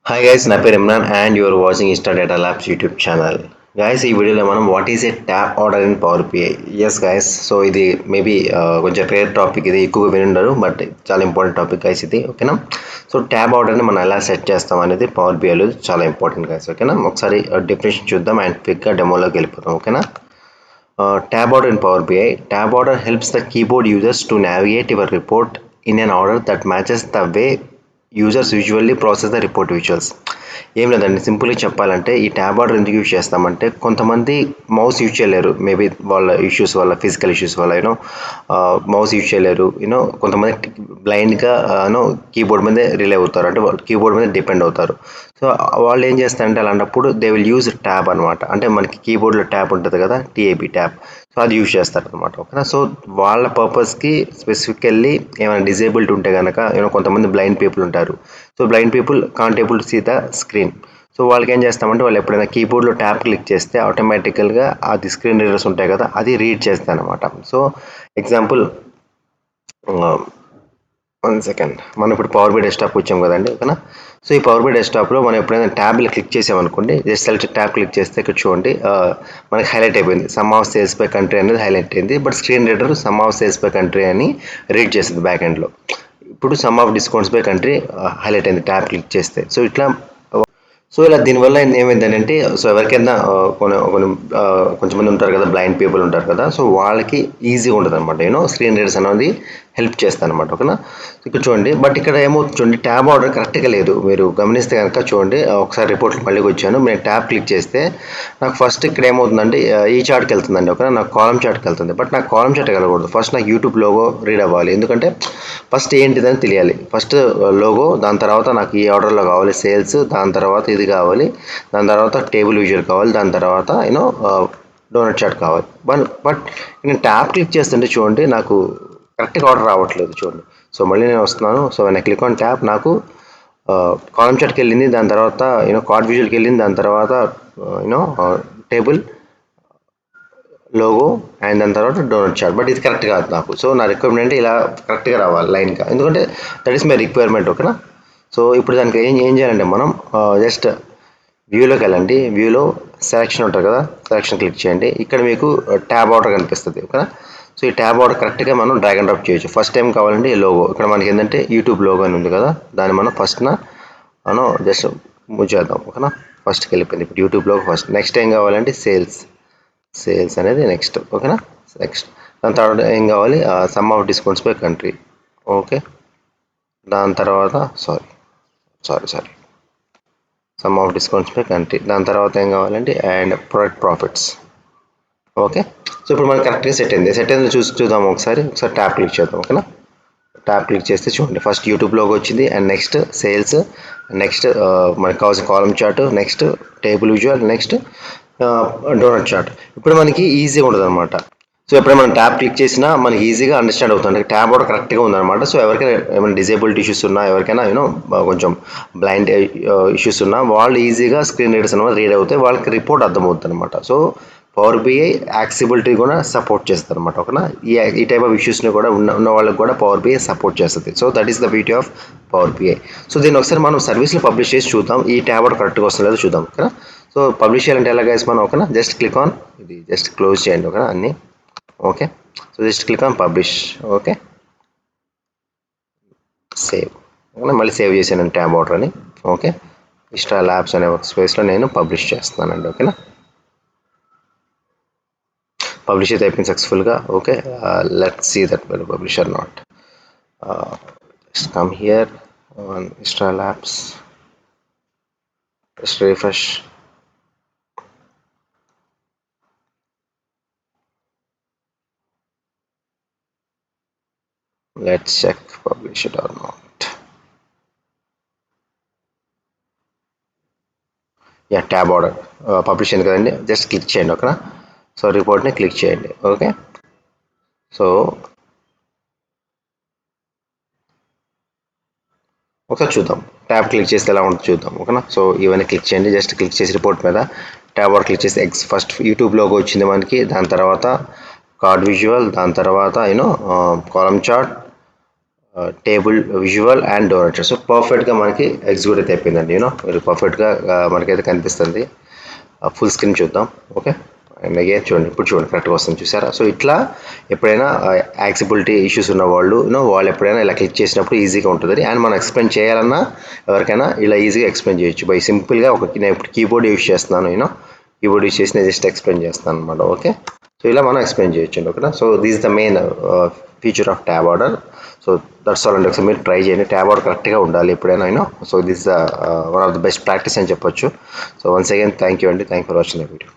Hi guys, నా పేరు Imran and you're watching Insta Data Labs YouTube channel. Guys, ఈ వీడియోలో మనం what is a tab order in power BI. Yes guys, so ఇది maybe కొంచెం rare topic, ఇది ఎక్కువగా వినుండరు బట్ చాలా ఇంపార్టెంట్ టాపిక్ గైస్ ఇది. ఓకేనా? సో ట్యాబ్ ఆర్డర్ని మనం ఎలా సెట్ చేస్తాం అనేది పవర్ పిఐలో చాలా ఇంపార్టెంట్ గైస్. ఓకేనా? ఒకసారి డెఫినేషన్ చూద్దాం అండ్ క్విక్గా డెమోలోకి వెళ్ళిపోతాం. ఓకేనా? Tab order in Power BI. Tab order helps the keyboard users to navigate your report in an order that matches the way users usually process the report visuals. ఏం లేదండి, సింపుల్గా చెప్పాలంటే ఈ ట్యాబ్ ఆర్డర్ ఎందుకు use చేస్తామంటే, కొంతమంది mouse use చేయలేరు, maybe వాళ్ళ ఇష్యూస్ వల్ల, ఫిజికల్ ఇష్యూస్ వల్ల మౌస్ యూజ్ చేయలేరు. కొంతమంది బ్లైండ్గా కీబోర్డ్ మీదే రిలే అవుతారు, అంటే వాళ్ళు కీబోర్డ్ మీద డిపెండ్ అవుతారు. సో వాళ్ళు ఏం చేస్తారంటే అలాంటప్పుడు దే విల్ యూజ్ ట్యాబ్ అనమాట. అంటే మనకి కీబోర్డ్లో ట్యాబ్ ఉంటుంది కదా, టీఏబీ ట్యాబ్. సో అది యూజ్ చేస్తారనమాట. ఓకేనా? సో వాళ్ళ పర్పస్కి స్పెసిఫికల్లీ ఏమైనా డిజేబుల్డ్ ఉంటే కనుక, కొంతమంది బ్లైండ్ పీపుల్ ఉంటారు. So blind people can't able to see the screen. So వాళ్ళకి ఏం చేస్తామంటే, వాళ్ళు ఎప్పుడైనా కీబోర్డ్లో ట్యాబ్ క్లిక్ చేస్తే ఆటోమేటికల్గా అది స్క్రీన్ రీడర్స్ ఉంటాయి కదా, అది రీడ్ చేస్తాయి అనమాట. సో ఎగ్జాంపుల్, 1 సెకండ్, మనం ఇప్పుడు పవర్ బై డెస్క్టాప్ వచ్చాం కదండి. ఓకేనా? సో ఈ పవర్ బై డెస్క్టాప్లో మనం ఎప్పుడైనా ట్యాబ్లో క్లిక్ చేసామనుకోండి, జస్ట్ సెలెక్ట్ ట్యాబ్ క్లిక్ చేస్తే ఇక్కడ చూడండి, మనకి హైలైట్ అయిపోయింది. Some of sales by country అనేది హైలైట్ అయింది, but screen reader some of sales by country అని రీడ్ చేస్తుంది బ్యాక్ ఎండ్లో. ఇప్పుడు some of discounts by country highlight అయింది ట్యాబ్ క్లిక్ చేస్తే. సో ఇట్లా, సో ఇలా దీనివల్ల ఏమైందంటే, సో ఎవరికైనా కొంచెం మంది ఉంటారు కదా, బ్లైండ్ పీపుల్ ఉంటారు కదా, సో వాళ్ళకి ఈజీగా ఉంటుంది అనమాట. స్క్రీన్ రీడర్స్ అనేది హెల్ప్ చేస్తాను అనమాట. ఓకేనా? ఇక్కడ చూడండి, బట్ ఇక్కడ ఏమవుతుంది చూడండి, ట్యాబ్ ఆర్డర్ కరెక్ట్గా లేదు. మీరు గమనిస్తే కనుక చూడండి, ఒకసారి రిపోర్ట్లో మళ్ళీ వచ్చాను, నేను ట్యాబ్ క్లిక్ చేస్తే నాకు ఫస్ట్ ఇక్కడ ఏమవుతుందంటే ఈ చార్ట్కి వెళ్తుందండి. ఓకేనా? నాకు కాలం చార్ట్కి వెళ్తుంది, బట్ నాకు కాలం చార్ట్ వెళ్ళకూడదు. ఫస్ట్ నాకు యూట్యూబ్ లోగో రీడ్ అవ్వాలి, ఎందుకంటే ఫస్ట్ ఏంటిదని తెలియాలి. ఫస్ట్ లోగో, దాని తర్వాత నాకు ఈ ఆర్డర్లో కావాలి సేల్స్, దాని తర్వాత ఇది కావాలి, దాని తర్వాత టేబుల్ విజువల్ కావాలి, దాని తర్వాత డోనట్ చార్ట్ కావాలి. బట్ నేను ట్యాబ్ క్లిక్ చేస్తుంటే చూడండి, నాకు కరెక్ట్గా ఆర్డర్ రావట్లేదు చూడండి. సో మళ్ళీ నేను వస్తున్నాను. సో నేను క్లిక్ ఆన్ ట్యాబ్, నాకు కాలం చార్ట్కి వెళ్ళింది, దాని తర్వాత కార్డ్ విజువల్కి వెళ్ళింది, దాని తర్వాత టేబుల్, లోగో అండ్ దాని తర్వాత డోనట్ చార్ట్. బట్ ఇది కరెక్ట్ కాదు నాకు. సో నా రిక్వైర్మెంట్ ఇలా కరెక్ట్గా రావాలి లైన్గా, ఎందుకంటే దట్ ఈస్ మై రిక్వైర్మెంట్. ఓకేనా? సో ఇప్పుడు దానికి ఏం చేయాలంటే, మనం జస్ట్ వ్యూలోకి వెళ్ళండి. వ్యూలో సెలెక్షన్ ఉంటుంది కదా, సెలెక్షన్ క్లిక్ చేయండి. ఇక్కడ మీకు ట్యాబ్ ఆర్డర్ కనిపిస్తుంది. ఓకేనా? సో ఈ ట్యాబ్ ఆర్డర్ కరెక్ట్గా మనం డ్రాగ్ అండ్ డ్రాప్ చేయొచ్చు. ఫస్ట్ టైం కావాలంటే ఈ లోగో, ఇక్కడ మనకి ఏంటంటే యూట్యూబ్ లోగో అని ఉంది కదా, దాన్ని మనం ఫస్ట్న జస్ట్ మూవ్ చేద్దాం. ఓకేనా? ఫస్ట్కి వెళ్ళిపోయింది. ఇప్పుడు యూట్యూబ్ లోగో ఫస్ట్. నెక్స్ట్ ఏం కావాలంటే సేల్స్ అనేది నెక్స్ట్. ఓకేనా? నెక్స్ట్ దాని తర్వాత ఏం కావాలి, some of discounts by country. Okay, దాని తర్వాత sorry some of discounts by country. దాని తర్వాత ఏం కావాలంటే and product profits. Okay, so ఇప్పుడు మనకి కరెక్ట్గా సెట్ అయింది చూద్దాం. ఒకసారి ట్యాప్ క్లిక్ చేద్దాం. ఓకేనా? ట్యాప్ క్లిక్ చేస్తే చూడండి, ఫస్ట్ యూట్యూబ్ లోకి వచ్చింది, అండ్ నెక్స్ట్ సేల్స్, నెక్స్ట్ మనకి కావాల్సిన column chart, next table visual, next donut chart. ఇప్పుడు మనకి ఈజీగా ఉండదు అనమాట. సో ఎప్పుడైనా మనం ట్యాబ్ క్లిక్ చేసినా మనకి ఈజీగా అండర్స్టాండ్ అవుతుంది, ట్యాబ్ కూడా కరెక్ట్గా ఉందన్నమాట. సో ఎవరికైనా ఏమైనా డిజేబిలిటీ ఇష్యూస్ ఉన్నా, ఎవరికైనా కొంచెం బ్లైండ్ ఇష్యూస్ ఉన్నా, వాళ్ళు ఈజీగా స్క్రీన్ రీడర్స్ అనమాట రీడ్ అవుతాయి, వాళ్ళకి రిపోర్ట్ అర్థమవుతుంది అనమాట. సో పవర్ బిఐ యాక్సిబిలిటీ కూడా సపోర్ట్ చేస్తుంది అనమాట. ఓకేనా? ఈ టైప్ ఆఫ్ ఇష్యూస్ని కూడా ఉన్న వాళ్ళకి కూడా పవర్ బిఐ సపోర్ట్ చేస్తుంది. So that is the beauty of power BI. So దీన్ని ఒకసారి మనం సర్వీస్లో పబ్లిష్ చేసి చూద్దాం, ఈ ట్యాబ్ కూడా కరెక్ట్గా వస్తుందో లేదో చూద్దాం. ఓకేనా? సో పబ్లిష్ చేయాలంటే ఎలా గైస్ మనం, ఓకేనా, జస్ట్ క్లిక్ ఆన్ ఇది, జస్ట్ క్లోజ్ చేయండి. ఓకేనా? అన్నీ okay. So just click on publish. Okay, save. Okay, మళ్ళీ సేవ్ చేశాను ట్యాబ్ ఆర్డర్ అని. ఓకే, ఇన్స్టా ల్యాబ్స్ అనే వర్క్ స్పేస్లో నేను పబ్లిష్ చేస్తున్నానండి. ఓకేనా? పబ్లిష్ అయితే అయిపోయింది సక్సెస్ఫుల్గా. Okay, let's see that will publish or not. Just come here on Insta Labs, just refresh. Let's check publish it or not. Yeah, tab order publish అయింది కదండి, జస్ట్ క్లిక్ చేయండి. ఓకేనా? సో రిపోర్ట్ని క్లిక్ చేయండి. Okay, so ఒకసారి చూద్దాం, tab click చేస్తే ఎలా ఉంటుందో చూద్దాం. ఓకేనా? సో ఇవన్నీ క్లిక్ చేయండి, జస్ట్ క్లిక్ చేసి రిపోర్ట్ మీద ట్యాబ్ ఆర్డర్ క్లిక్ చేసి ఫస్ట్ యూట్యూబ్ లోగో వచ్చింది మనకి, దాని తర్వాత కార్డ్ విజువల్, దాని తర్వాత column chart, table visual and డోర్ సో పర్ఫెక్ట్గా మనకి ఎగ్జిక్యూట్ అయితే అయిపోయిందండి. మీరు పర్ఫెక్ట్గా మనకైతే కనిపిస్తుంది. ఫుల్ స్క్రీన్ చూద్దాం. ఓకే, అండ్ అగైన్ చూడండి, ఇప్పుడు చూడండి కరెక్ట్గా వస్తుంది, చూసారా? సో ఇట్లా ఎప్పుడైనా యాక్సెసిబిలిటీ ఇష్యూస్ ఉన్న వాళ్ళు వాళ్ళు ఎప్పుడైనా ఇలా క్లిక్ చేసినప్పుడు ఈజీగా ఉంటుంది. అండ్ మనం ఎక్స్ప్లెయిన్ చేయాలన్నా ఎవరికైనా ఇలా ఈజీగా ఎక్స్ప్లెయిన్ చేయొచ్చు బై సింపుల్గా నేను ఇప్పుడు కీబోర్డ్ యూస్ చేస్తున్నాను. కీబోర్డ్ యూస్ చేసి నేను జస్ట్ ఎక్స్ప్లెయిన్ చేస్తాను అనమాట. ఓకే, సో ఇలా మనం ఎక్స్ప్లెయిన్ చేయొచ్చు. ఓకేనా? So this the main feature of tab order. So that's all అండి. ఒకసారి మీరు ట్రై చేయండి. ట్యాబ్ ఆర్డర్ కరెక్ట్గా ఉండాలి ఎప్పుడైనా. So this one of the best practice అని చెప్పొచ్చు. So once again thank you అండి. Thank for watching the video.